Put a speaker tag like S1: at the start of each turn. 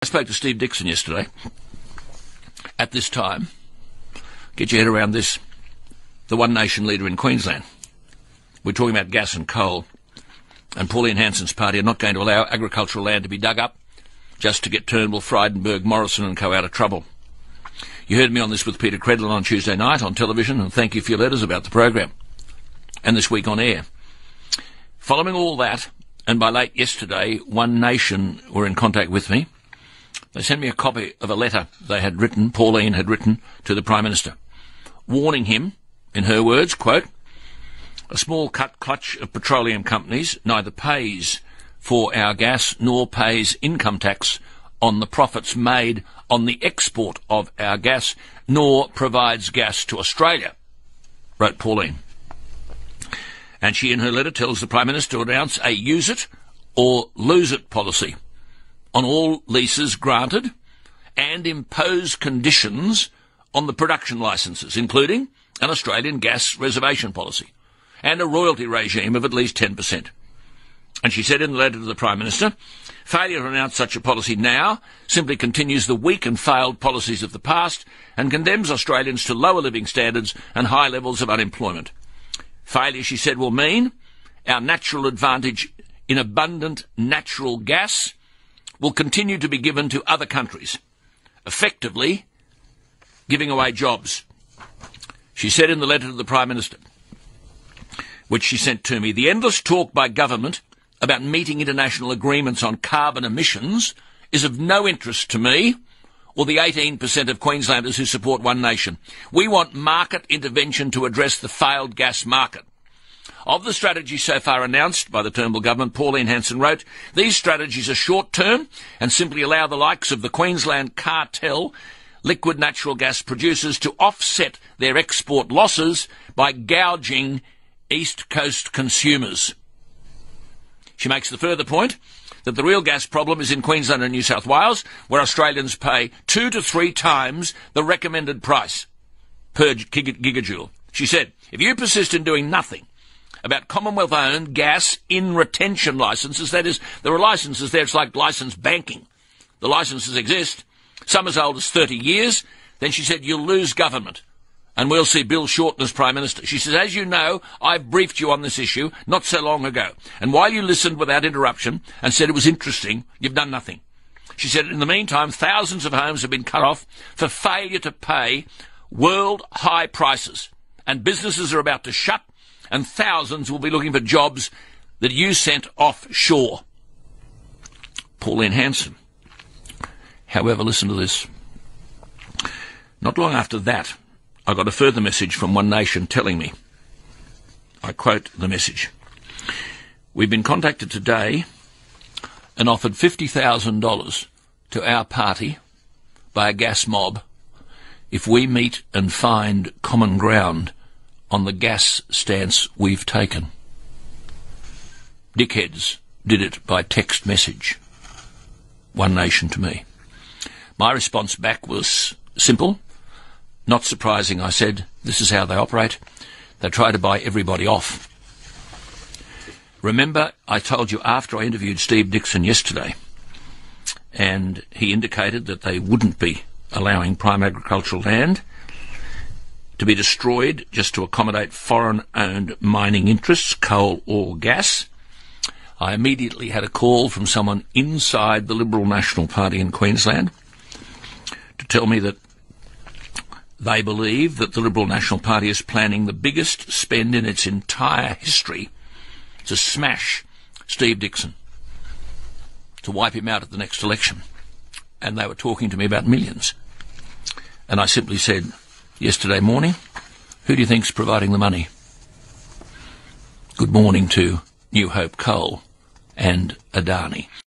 S1: I spoke to Steve Dixon yesterday at this time. Get your head around this. The One Nation leader in Queensland. We're talking about gas and coal. And Pauline Hanson's party are not going to allow agricultural land to be dug up just to get Turnbull, Frydenberg, Morrison and co out of trouble. You heard me on this with Peter Credlin on Tuesday night on television, and thank you for your letters about the program. And this week on air. Following all that, and by late yesterday, One Nation were in contact with me. They sent me a copy of a letter they had written, Pauline had written, to the Prime Minister, warning him, in her words, quote, "A small clutch of petroleum companies neither pays for our gas nor pays income tax on the profits made on the export of our gas, nor provides gas to Australia," wrote Pauline. And she, in her letter, tells the Prime Minister to announce a use it or lose it policy on all leases granted and impose conditions on the production licences, including an Australian gas reservation policy and a royalty regime of at least 10%. And she said in the letter to the Prime Minister, failure to announce such a policy now simply continues the weak and failed policies of the past and condemns Australians to lower living standards and high levels of unemployment. Failure, she said, will mean our natural advantage in abundant natural gas will continue to be given to other countries, effectively giving away jobs. She said in the letter to the Prime Minister, which she sent to me, the endless talk by government about meeting international agreements on carbon emissions is of no interest to me or the 18% of Queenslanders who support One Nation. We want market intervention to address the failed gas market. Of the strategies so far announced by the Turnbull government, Pauline Hanson wrote, these strategies are short-term and simply allow the likes of the Queensland cartel liquid natural gas producers to offset their export losses by gouging East Coast consumers. She makes the further point that the real gas problem is in Queensland and New South Wales, where Australians pay 2 to 3 times the recommended price per gigajoule. She said, if you persist in doing nothing about Commonwealth-owned gas in retention licences, that is, there are licences there, it's like licence banking. The licences exist, some as old as 30 years, then she said, you'll lose government. And we'll see Bill Shorten as Prime Minister. She says, as you know, I briefed you on this issue not so long ago. And while you listened without interruption and said it was interesting, you've done nothing. She said, in the meantime, thousands of homes have been cut off for failure to pay world-high prices. And businesses are about to shut, and thousands will be looking for jobs that you sent offshore. Pauline Hanson. However, listen to this. Not long after that, I got a further message from One Nation telling me, I quote the message, we've been contacted today and offered $50,000 to our party by a gas mob if we meet and find common ground on the gas stance we've taken. Dickheads did it by text message. One Nation to me. My response back was simple. Not surprising, I said, this is how they operate. They try to buy everybody off. Remember, I told you after I interviewed Steve Dixon yesterday, and he indicated that they wouldn't be allowing prime agricultural land to be destroyed just to accommodate foreign-owned mining interests, coal or gas. I immediately had a call from someone inside the Liberal National Party in Queensland to tell me that they believe that the Liberal National Party is planning the biggest spend in its entire history to smash Steve Dixon, to wipe him out at the next election. And they were talking to me about millions. And I simply said yesterday morning, who do you think's providing the money? Good morning to New Hope Coal and Adani.